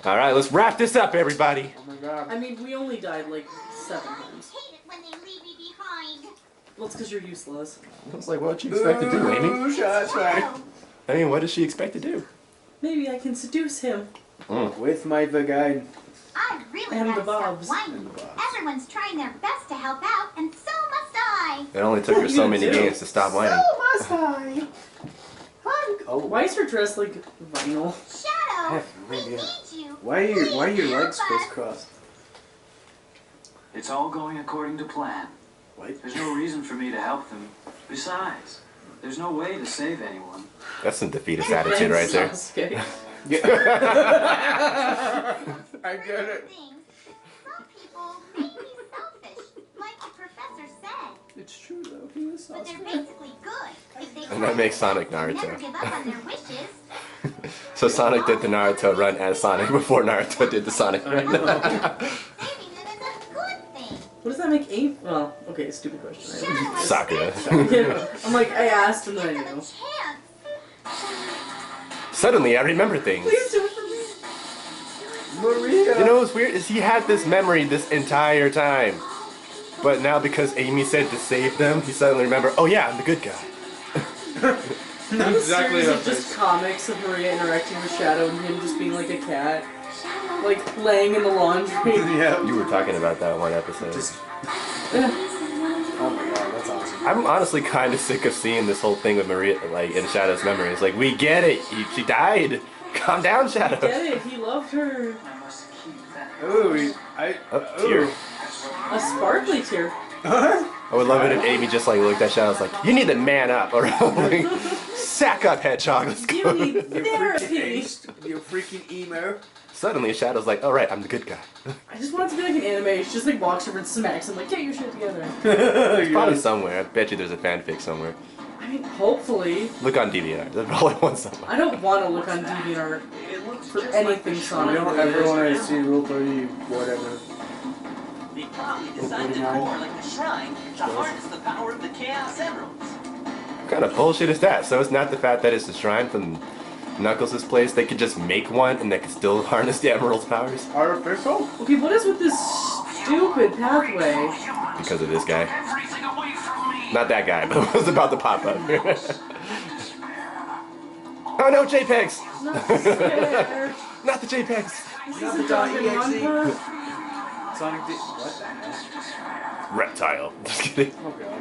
All right, let's wrap this up, everybody. Oh my god. I mean, we only died like 7 times. hate it when they leave me behind. Well, it's because you're useless. I was like, what did you expect to do, Amy? Ooh, shots fired. I mean, what does she expect to do? Maybe I can seduce him. With my vagina. I really And the gotta stop bobs. whining. Everyone's trying their best to help out, and so must I. It only took her so many games to stop whining. So must I. Oh. Why is her dress like vinyl? Shadow, Heck, we maybe, need yeah. you. Why are your Please legs help us. crisscrossed? It's all going according to plan. What? There's no reason for me to help them. Besides, there's no way to save anyone. That's some defeatist attitude right there. Sasuke. I get it. Some people may be selfish, like the professor said. It's true though. He is But they're saucy. basically good. If they And that makes Sonic never Naruto. give up on their wishes. So Sonic did the Naruto run as Sonic before Naruto did the Sonic run. Saving them is a good thing. What does that make Amy? Well, okay, stupid question. Right? Sakura. Yeah, I'm like, I asked and then I Give them a knew. chance. Suddenly, I remember things. Please do it for me. Maria. You know what's weird is he had this memory this entire time. But now because Amy said to save them, he suddenly remembered, oh yeah, I'm the good guy. Not Exactly a series what of just comics of Maria interacting with Shadow and him just being like a cat. Like, laying in the laundry. Yeah. You were talking about that one episode. Just. Yeah. Oh my god, that's awesome. I'm honestly kind of sick of seeing this whole thing with Maria, like, in Shadow's memories. Like, we get it. She died. Calm down, Shadow. Get it, he loved her. I must keep that. Ooh, Tear. A sparkly tear. I would love it if Amy just like looked at Shadow and was like, you need to man up, or like, sack up, hedgehog, let's You go. need You freaking therapy. ace, you freaking emo. Suddenly Shadow's like, oh right, I'm the good guy. I just want it to be like an anime. She just like walks over and smacks him like, get your shit together. Probably somewhere. I bet you there's a fanfic somewhere. I mean, hopefully. Look on DeviantArt. There's probably one somewhere. I don't want to look on DeviantArt It looks for just like anything the Sonic. You don't related. ever want to see rule 30, whatever. They probably designed the core like the shrine to harness the power of the Chaos Emeralds. What kind of bullshit is that? So it's not the fact that it's the shrine from Knuckles' place. They could just make one and they could still harness the Emerald's powers Artificial? Okay, what is with this stupid pathway? because of this guy. everything away from me. Not that guy, but it was about to pop up. Oh no, JPEGs! Not scared. Not the JPEGs! This Not is the a Donkey .exe. Kong part. Sonic did. What the hell? Reptile. Just kidding. Oh god.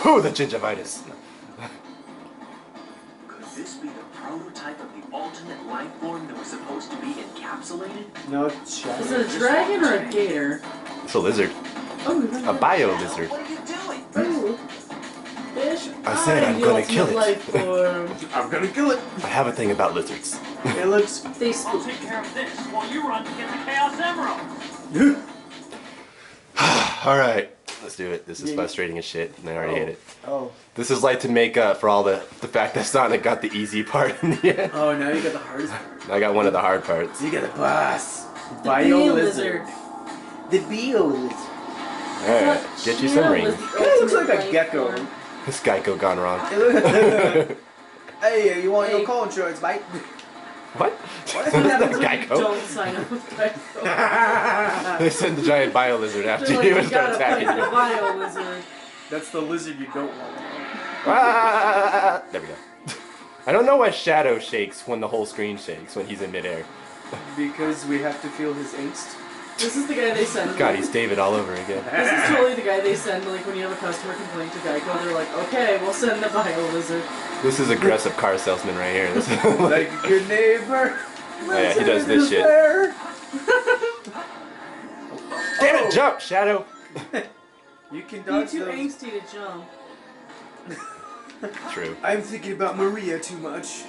Oh, the gingivitis. Could this be the prototype of the ultimate life form that was supposed to be encapsulated? No, it's Shadow. Is it a dragon or a gator? It's a lizard. Oh, A bio lizard. What are you doing? Ooh. Fish. I said I'm the gonna ultimate kill it. life form. I'm gonna kill it. I have a thing about lizards. It looks. They I'll spook. take care of this while you run to get the Chaos Emerald. Alright, let's do it. This is frustrating as shit, and I already hate it. Oh. This is like to make up for all the fact that Sonic got the easy part in the end. Oh, now you got the hardest part. I got one of the hard parts. You got the boss. The Bio Bio lizard. The bio lizard. Alright, get you some rings. It looks like a gecko. This Geico gone wrong. Hey, you want Hey. your car insurance, mate? What? What happens when you Geico? don't sign up with Geico? They send the giant bio lizard after They're like, you you and start gotta fight attacking the you. Bio lizard. That's the lizard you don't want. Ah, there we go. I don't know why Shadow shakes when the whole screen shakes when he's in midair. Because we have to feel his angst. This is the guy they send. God, he's David all over again. This is totally the guy they send, like, when you have a customer complaint to Geico, they're like, okay, we'll send the Bio lizard. This is aggressive car salesman right here. This is Like a good neighbor. Oh, yeah, he does this shit. There. Damn it, jump, Shadow! You can Be dodge too those. angsty to jump. True. I'm thinking about Maria too much.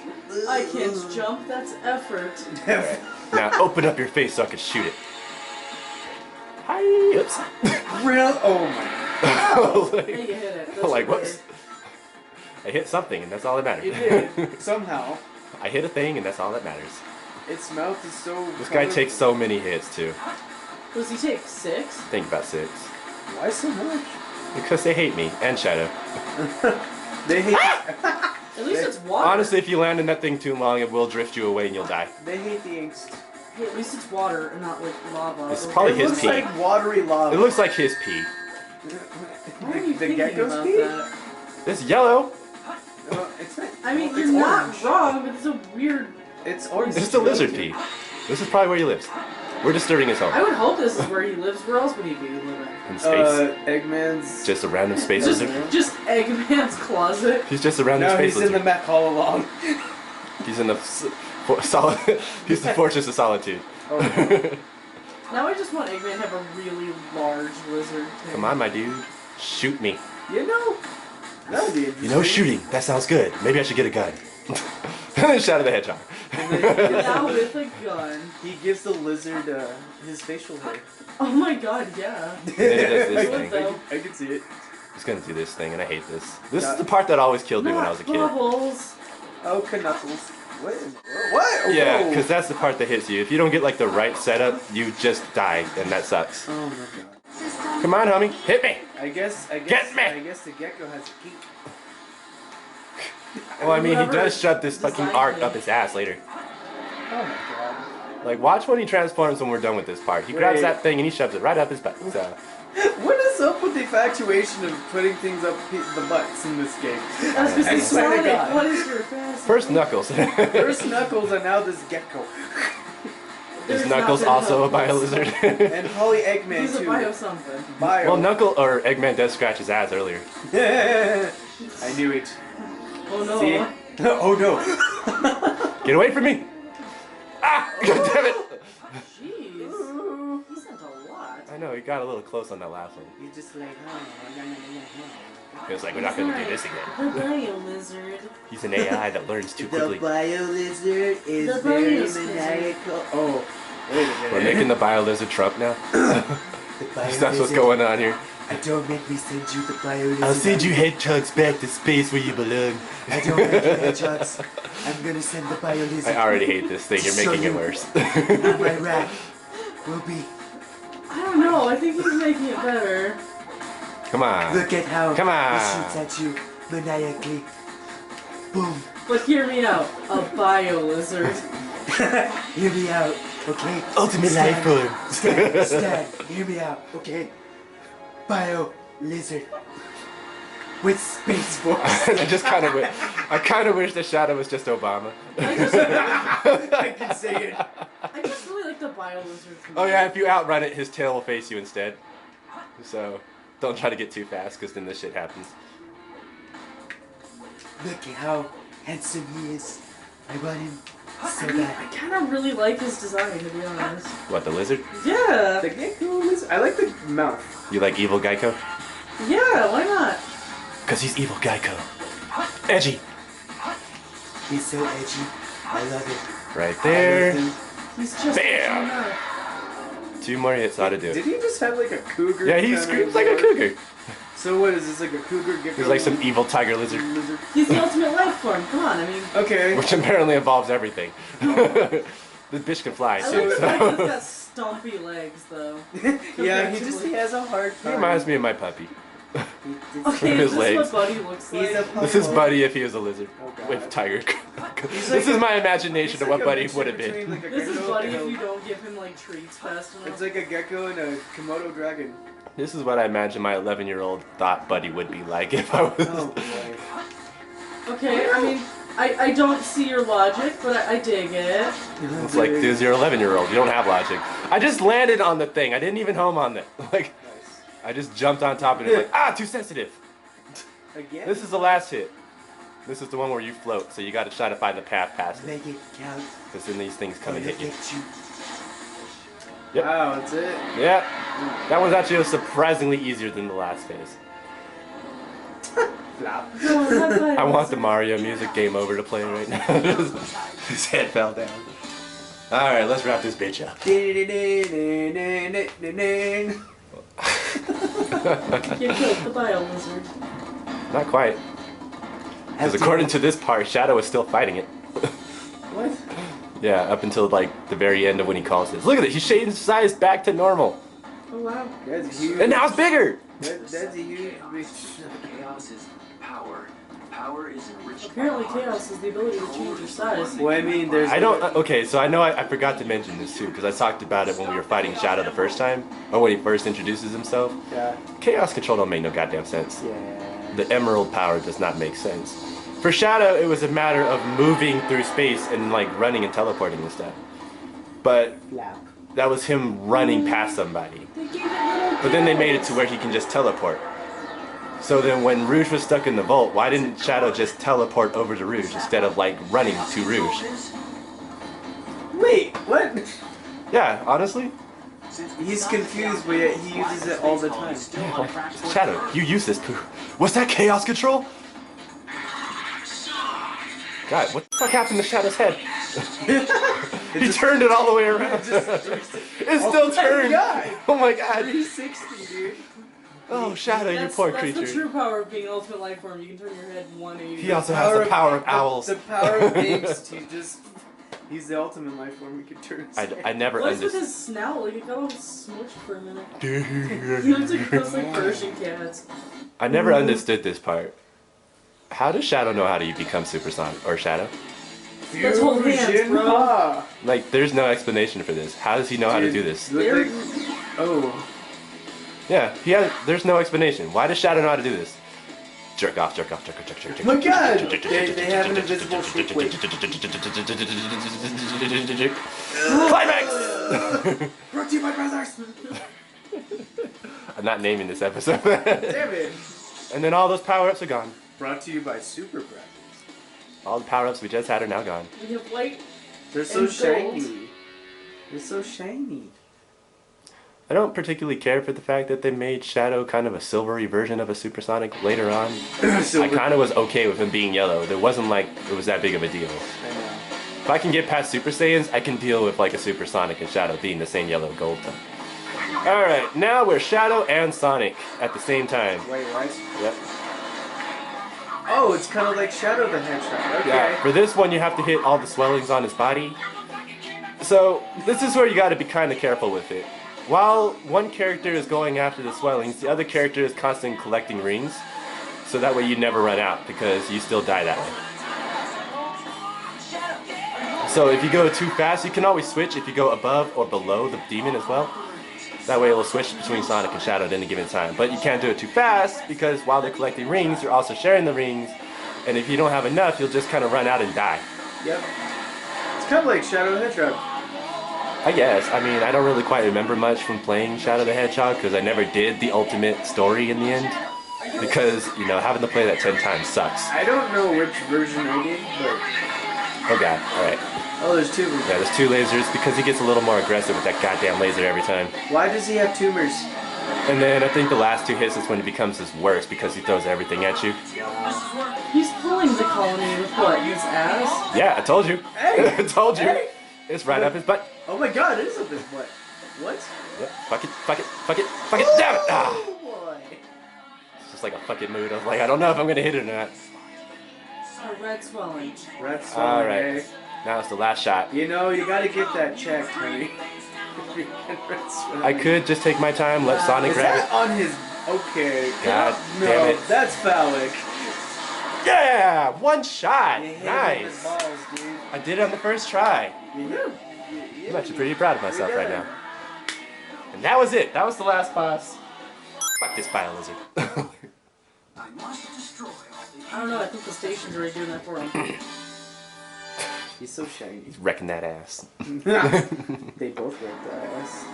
I can't jump, that's effort. Alright. Now open up your face so I can shoot it. Hi. Oops. Real? Oh my. Hey, you hit it. That's like, okay. whoops. I hit something, and that's all that matters. You did. Somehow, I hit a thing, and that's all that matters. its mouth is so. This guy takes so many hits, too. Does he take 6? Think about 6. Why so much? Because they hate me, and Shadow. They hate. At least it's water. Honestly, if you land in that thing too long, it will drift you away and you'll die. They hate the angst. Hey, at least it's water and not like lava. It's or- probably It his looks pee. like watery lava. It looks like his pee. Why are you the thinking gecko's about pee? that? It's yellow. It's not. I mean, it's you're not orange. wrong, but it's a weird. It's orange. It's the lizard pee. This is probably where he lives. We're disturbing his home. I would hope this is where he lives. Where else would he be living? In space. Eggman's. Just a random space Just, lizard. just Eggman's closet. He's just a random No, space he's in lizard. the mech all along. He's in the solid. He's the Fortress of Solitude. Oh. Now I just want Eggman to have a really large lizard. Tank. Come on, my dude. Shoot me. You know, that would be interesting. You know, shooting. That sounds good. Maybe I should get a gun. And then Shadow the Hedgehog. Now with a gun. He gives the lizard his facial hair. Oh my god, yeah. And then it does this Would thing. though. I can see it. He's gonna do this thing, and I hate this. This is the part that always killed me when I was a kid. Bubbles. Oh, Knuckles. What? What? Yeah, Whoa. because that's the part that hits you. If you don't get like the right setup, you just die, and that sucks. Oh my god. Come on, homie, hit me. I guess. Get me! I guess the gecko has a kink. Well, I mean, he Whoever does shove this fucking designed art it. up his ass later. Oh my god. Like, watch when he transforms when we're done with this part. He grabs Wait. that thing and he shoves it right up his butt. So, What is up with the infatuation of putting things up the butts in this game? That's because I he's swear to Sonic. God. What is your fast? first Knuckles. First Knuckles and now this gecko. Is There's Knuckles not also a been bio Knuckles. lizard? And probably Eggman He's a too. bio something. Bio. Well, Knuckle or Eggman does scratch his ass earlier. I knew it. Oh no. See? Oh no. Get away from me! Ah! God damn it! Jeez. He sent a lot. I know, he got a little close on that last one. You just like, He was like, we're not gonna do this again. The bio lizard. He's an AI that learns too The quickly. bio lizard is The very bio lizard. maniacal. Oh, wait a minute. We're making the bio lizard Trump now. The bio That's what's lizard. going on here. Don't make me send you the bio lizard. I'll send you hedgehogs back to space where you belong. I don't like your hedgehogs. I'm gonna send the bio lizard. I already hate this thing. You're making it worse. On my rack will be. I don't know. I think he's making it better. Come on. Look at how Come on. he shoots at you maniacally. Boom. But hear me out. A bio lizard. Hear me out, okay? Ultimate life form. Stan, hear me out, okay? Bio lizard with space force. I just kind of wish the Shadow was just Obama. I can say it. I just really like the bio lizard. Oh yeah, if you outrun it, his tail will face you instead. So don't try to get too fast, because then this shit happens. Look at how handsome he is. I want him so I bad. kind of really like his design, to be honest. What, the lizard? Yeah. The gecko lizard. I like the mouth. You like evil Geico? Yeah. Why not? Because he's evil Geico. Edgy. He's so edgy. I love it. Right I there. love him. He's just. Bam! enough. 2 more hits ought to do Did it. he just have like a cougar? Yeah, he kind of screams like a look? cougar. So what is this, like a cougar gecko? He's like some evil tiger lizard, lizard. He's the ultimate life form. Come on. I mean. Okay. which apparently involves everything. The bitch can fly I too. like the fact that So. he's got stumpy legs, though. Yeah, he has a hard He time. reminds me of my puppy. Okay, His is this legs. what Buddy looks like? He's a This is Buddy if he was a lizard Oh, God. with tiger. He's This like is my imagination He's of like what a Buddy mixture would have between, been. like, a This is gecko Buddy and if a- you don't give him like treats fast enough. It's like a gecko and a Komodo dragon. This is what I imagine my 11-year-old thought Buddy would be like if I was. Oh boy. Okay, I mean, I don't see your logic, but I dig it. It's like, this is your 11-year-old. You don't have logic. I just landed on the thing. I didn't even home on it. Like, Nice. I just jumped on top of it. Like, ah, too sensitive. Again? This is the last hit. This is the one where you float, so you got to try to find the path past it. Make it count. Because then these things come and hit you. Get you. Yep. Wow, that's it. Yeah. That one's actually surprisingly easier than the last phase. Flop. I want the Mario music Game Over to play right now. His head fell down. Alright, let's wrap this bitch up. You killed the bio lizard. Not quite. Because according to this part, Shadow is still fighting it. What? Yeah, up until like the very end of when he calls this. Look at it, he's changed size back to normal. Oh wow. That's huge. And now it's bigger! That's a huge big. Chaos is power. Power is enriched. Apparently, chaos is the ability to change your size. Well, I mean, there's. I don't. Okay, so I know I forgot to mention this too because I talked about it when we were fighting Shadow the first time, or when he first introduces himself. Yeah. Chaos control don't make no goddamn sense. Yeah. The emerald power does not make sense. For Shadow, it was a matter of moving through space and like running and teleporting and stuff. But Flap. that was him running past somebody. But then they made it to where he can just teleport. So then when Rouge was stuck in the vault, why didn't Shadow just teleport over to Rouge instead of like running to Rouge? Wait, what? Yeah, honestly. He's confused, but yet he uses it all the time. Shadow, you use this. Was that chaos control? God, what the fuck happened to Shadow's head? He turned it all the way around. It still turned. Oh my god. 360, dude. Oh, Shadow, you poor That's creature. the true power of being an ultimate life form. You can turn your head 180. He also has the power of owls. The power of apes. He's the ultimate life form. He can turn his head. I never What's with understood. his snout? Like, it got all smushed for a minute. He looks like those like Persian cats. I never understood this part. How does Shadow know how to become supersonic? Or Shadow? Let's hold hands, bro. Like, there's no explanation for this. How does he know how to do this? Look like, oh. Yeah, there's no explanation. Why does Shadow know how to do this? Jerk off, jerk off, jerk off, jerk off, jerk off. My god! They have an invisible shockwave. Climax! Brought to you by brothers! I'm not naming this episode. Damn it! And then all those power-ups are gone. Brought to you by Super Practice. All the power-ups we just had are now gone. We have white. They're so And shiny. gold. They're so shiny. I don't particularly care for the fact that they made Shadow kind of a silvery version of a supersonic later on. I kind of was okay with him being yellow. It wasn't like it was that big of a deal. I know. If I can get past Super Saiyans, I can deal with like a Supersonic and Shadow being the same yellow gold tone. Alright, now we're Shadow and Sonic at the same time. Wait, what? Yep. Oh, it's kind of like Shadow the Hedgehog. Okay. Yeah, for this one you have to hit all the swellings on his body. So, this is where you gotta be kind of careful with it. While one character is going after the swellings, the other character is constantly collecting rings. So that way you never run out, because you still die that way. So if you go too fast, you can always switch if you go above or below the demon as well. That way it will switch between Sonic and Shadow at any given time. But you can't do it too fast, because while they're collecting rings, you're also sharing the rings. And if you don't have enough, you'll just kind of run out and die. Yep. It's kind of like Shadow the Hedgehog. I guess. I mean, I don't really quite remember much from playing Shadow the Hedgehog, because I never did the ultimate story in the end. Because, you know, having to play that 10 times sucks. I don't know which version I did, but... Oh god, alright. Oh, there's two versions. Yeah, there's two lasers, because he gets a little more aggressive with that goddamn laser every time. Why does he have tumors? And then I think the last two hits is when it becomes his worst, because he throws everything at you. He's pulling the colony with what? His ass? Yeah, I told you. Hey! I told you. Hey! It's right up his butt. Oh my god, it is up his butt. What? Yep. Fuck it, fuck it, fuck it, fuck it, damn it! Ah! Oh boy. It's just like a fucking mood. I was like, I don't know if I'm gonna hit it or not. A red swelling. Red swelling, Alright. eh? Now it's the last shot. You know, you gotta get that checked, honey. Red swelling. I could just take my time, let Sonic Is grab that it. on his... Okay. God no, damn it. that's phallic. Yeah! One shot! You hit him with Nice! balls, dude. I did it on the first try. You I'm actually pretty proud of myself right now. And that was it. That was the last boss. Fuck this bio lizard. I must destroy all the I don't know, I think the station's already doing that for him. He's so shiny. He's wrecking that ass. They both wrecked their ass.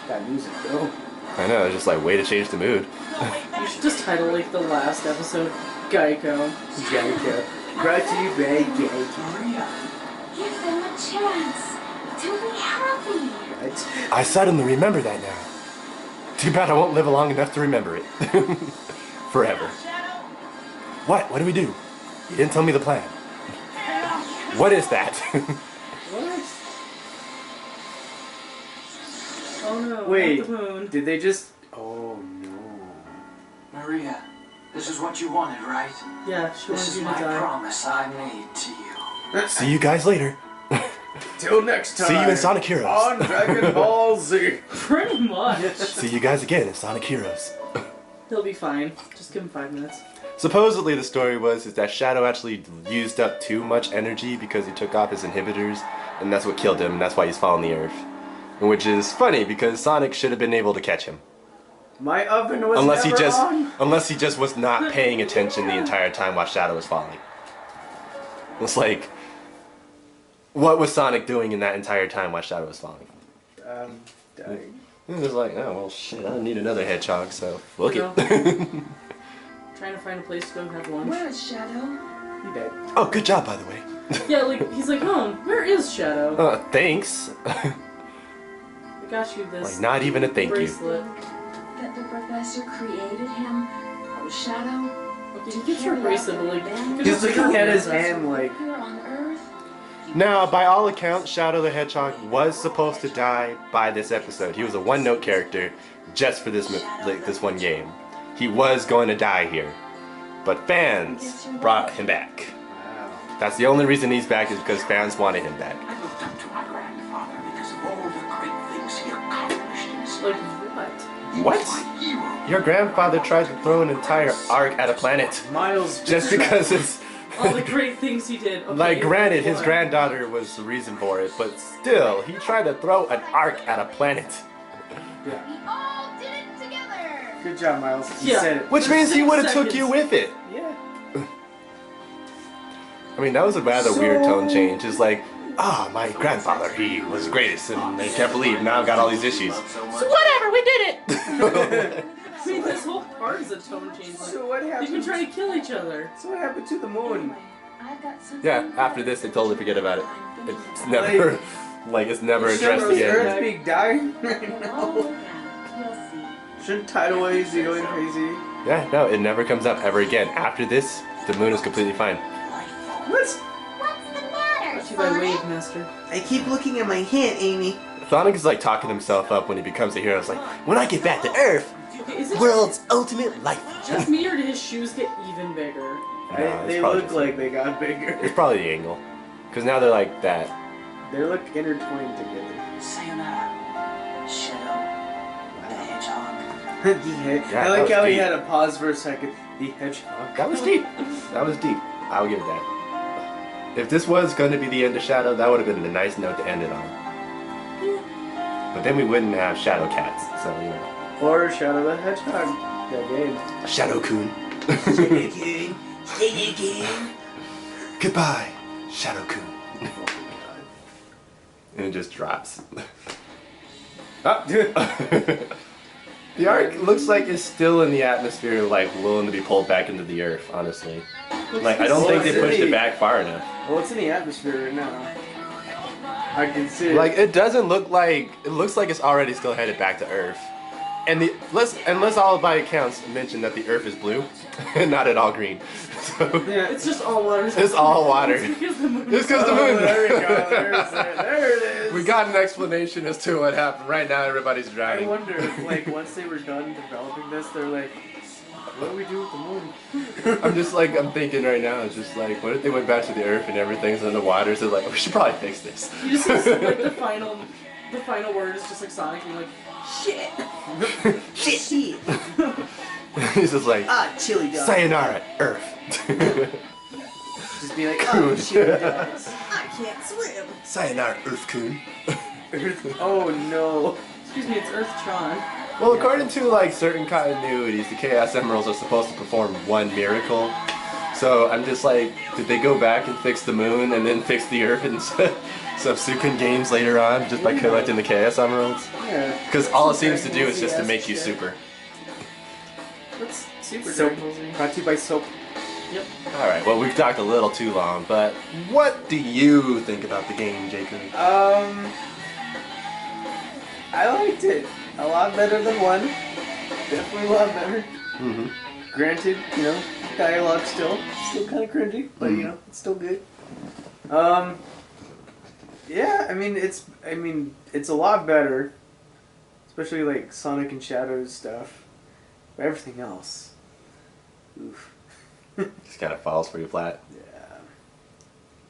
That music, though. I know, it's just like way to change the mood. You should just title like the last episode Geico. Gieco. Brought to you by Gieco. Maria. Give them a chance to be happy. Right. I suddenly remember that now. Too bad I won't live long enough to remember it. Forever. What? What do we do? You didn't tell me the plan. What is that? What? Oh no, Wait, not the moon. did they just... Oh no. Maria, this is what you wanted, right? Yeah, she This wanted is you to my die. promise I made to you. See you guys later. Till next time. See you in Sonic Heroes. On Dragon Ball Z. Pretty much. See you guys again in Sonic Heroes. He'll be fine. Just give him 5 minutes. Supposedly the story is that Shadow actually used up too much energy because he took off his inhibitors, and that's what killed him, and that's why he's falling the earth. Which is funny because Sonic should have been able to catch him. My oven was Unless never he just on. unless he just was not paying attention the entire time while Shadow was falling. It's like, what was Sonic doing in that entire time while Shadow was falling? Dying. He was like, oh well shit, I don't need another hedgehog, so look it. Trying to find a place to go have lunch. Where is Shadow? He died. Oh, good job by the way. Yeah, like he's like, oh, where is Shadow? Thanks. I got you this Like not even a thank you. bracelet. That the professor created him? Oh, Shadow? Okay, he gets her bracelet, but like, you could He's just looking figure at out his the rest. hand like. Here on Earth? Now, by all accounts, Shadow the Hedgehog was supposed to die by this episode. He was a one-note character just for this this one game. He was going to die here, but fans brought him back. Wow. That's the only reason he's back is because fans wanted him back. I looked up to my grandfather because of all the great things he accomplished in his life. Like what? He What? was my hero. Your grandfather tried to throw an entire arc at a planet Miles just because it's All the great things he did. Okay, like, granted, his what? granddaughter was the reason for it, but still, he tried to throw an arc at a planet. Yeah. We all did it together! Good job, Miles. You Yeah. said it. Which For means he 6 would have took seconds. you with it. Yeah. I mean, that was a rather weird tone change. It's like, ah, my grandfather, he was the greatest, and they can't believe now I've got all these issues. So much. So whatever, we did it! I mean, this whole part is a tone change. Like, So what they've been happened? trying to kill each other. So what happened to the moon? I've got something. Yeah, after this, they totally forget about it. It's never, like, it's never Shouldn't addressed the again. Earth be dying right All now? around. You'll see. Shouldn't tidal waves be going crazy? Yeah, no, it never comes up ever again. After this, the moon is completely fine. What? What's the matter, Got you by Sonic? Wave Master. I keep looking at my hand, Amy. Sonic is like talking himself up when he becomes a hero. It's like, when I get back to Earth, Okay, is it world's ultimate life. just me or did his shoes get even bigger? No, They it's probably look just- like they got bigger. It's probably the angle. Because now they're like that. They look intertwined together. Sayonara, Shadow, the hedgehog. The hedge. Yeah, I that like was how he deep. had to pause for a second. The hedgehog. That was deep. That was deep. I'll give it that. If this was going to be the end of Shadow, that would have been a nice note to end it on. But then we wouldn't have Shadow Cats, so you know. Or Shadow the Hedgehog. That game. Shadow-kun. Goodbye, Shadow-kun. And it just drops. Ah, dude. The arc looks like it's still in the atmosphere, like willing to be pulled back into the earth, honestly. Like, I don't think they pushed it back far enough. Well, it's in the atmosphere right now. I can see it. Like, it doesn't look like, it looks like it's already still headed back to Earth. And unless all by accounts mention that the Earth is blue and not at all green. So, yeah. It's just all water. it's all water. It's because the moon. It's because the Oh, moon. there we go. There it is. We got an explanation as to what happened. Right now, everybody's I drowning. wonder if, like, once they were done developing this, they're like, what do we do with the moon? I'm just like, I'm thinking right now, it's just like, what if they went back to the Earth and everything's in the water? So like, we should probably fix this. You just like the final word is just like Sonic being like, shit. Shit. He's just like, Chili dog. sayonara, Earth. Just be like, oh, chili dogs. I can't swim. Sayonara, Earth-kun. Oh no. Excuse me, it's Earth-chan. Well, according to like certain continuities, the Chaos Emeralds are supposed to perform one miracle. So I'm just like, did they go back and fix the moon and then fix the Earth in subsequent games later on just by collecting the Chaos Emeralds? Yeah. Because all it seems to do is just to make you super. What's Super Soap. Dragon Ball Z? Brought to you by Soap. Yep. Alright, well we've talked a little too long, but what do you think about the game, Jacob? I liked it. A lot better than one. Definitely a lot better. Mm-hmm. Granted, you know, dialogue still kind of cringy, but you know, it's still good. Yeah, I mean, it's a lot better, especially like Sonic and Shadows stuff. But everything else, oof. Just kind of falls pretty flat. Yeah.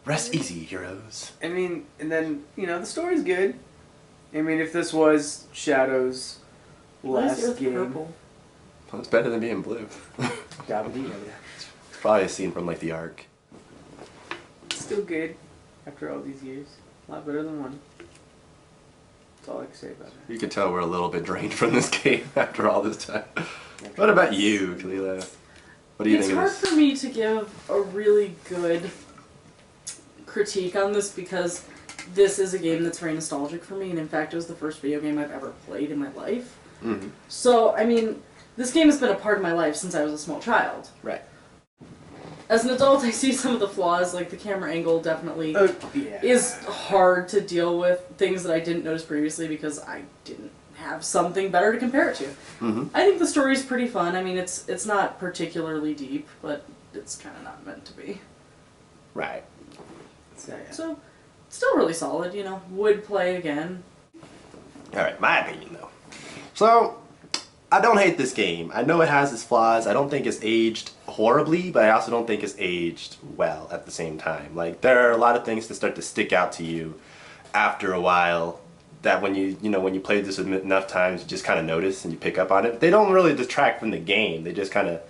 Rest easy, heroes. I mean, and then, you know, the story's good. I mean, if this was Shadow's Why is last Earth game. purple? Well, it's better than being blue. It's probably a scene from like the Ark. Still good after all these years. A lot better than one. That's all I can say about it. You can tell we're a little bit drained from this game after all this time. What about you, Kalila? What do you It's think hard of this? for me to give a really good critique on this because this is a game that's very nostalgic for me, and in fact, it was the first video game I've ever played in my life. Mm-hmm. So, I mean, this game has been a part of my life since I was a small child. Right. As an adult, I see some of the flaws, like the camera angle definitely Yeah. is hard to deal with, things that I didn't notice previously because I didn't have something better to compare it to. Mm-hmm. I think the story's pretty fun. I mean, it's not particularly deep, but it's kind of not meant to be. Right. So, still really solid, you know. Would play again. Alright, my opinion though. So, I don't hate this game. I know it has its flaws. I don't think it's aged horribly, but I also don't think it's aged well at the same time. Like, there are a lot of things that start to stick out to you after a while that when you play this enough times, you just kind of notice and you pick up on it. They don't really detract from the game. They just kind of,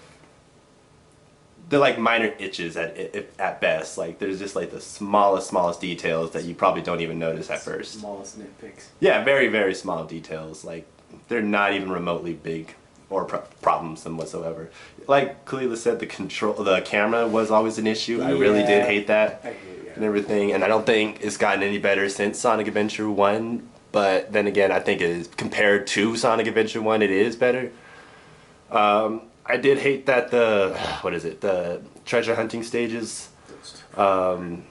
they're like minor itches at best. Like, there's just like the smallest details that you probably don't even notice at first. Smallest nitpicks. Yeah, very, very small details. Like, they're not even remotely big or problems whatsoever. Like Kalila said, the camera was always an issue. I really did hate that I hate it. and everything. And I don't think it's gotten any better since Sonic Adventure 1. But then again, I think it is, compared to Sonic Adventure 1, it is better. I did hate that the treasure hunting stages, the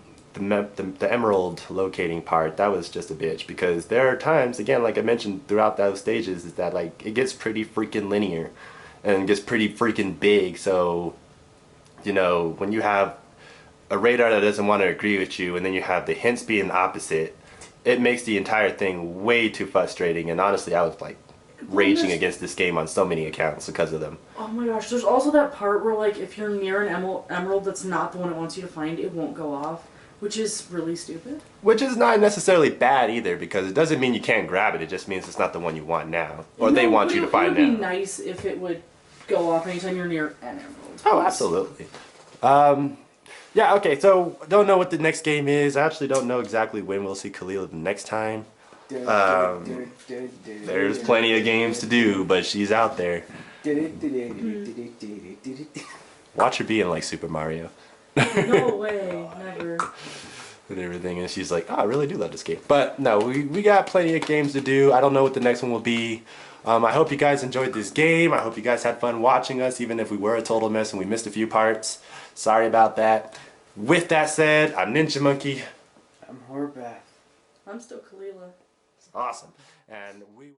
emerald locating part, that was just a bitch, because there are times, again, like I mentioned throughout those stages, is that like it gets pretty freaking linear and gets pretty freaking big. So, you know, when you have a radar that doesn't want to agree with you and then you have the hints being opposite, it makes the entire thing way too frustrating. And honestly, I was like raging against this game on so many accounts because of them. Oh my gosh, there's also that part where, like, if you're near an emerald that's not the one it wants you to find, it won't go off, which is really stupid. Which is not necessarily bad either, because it doesn't mean you can't grab it, it just means it's not the one you want now. Or they want you to find now. It would be nice if it would go off anytime you're near an emerald. Oh, absolutely. Yeah, okay, so don't know what the next game is. I actually don't know exactly when we'll see Kalila the next time. There's plenty of games to do, but she's out there. Watch her be in like Super Mario. No way, never. And everything, and she's like, oh, I really do love this game. But no, we got plenty of games to do. I don't know what the next one will be. I hope you guys enjoyed this game. I hope you guys had fun watching us, even if we were a total mess and we missed a few parts. Sorry about that. With that said, I'm Ninja Monkey. I'm Horbath. I'm still Kalila. Awesome. And we...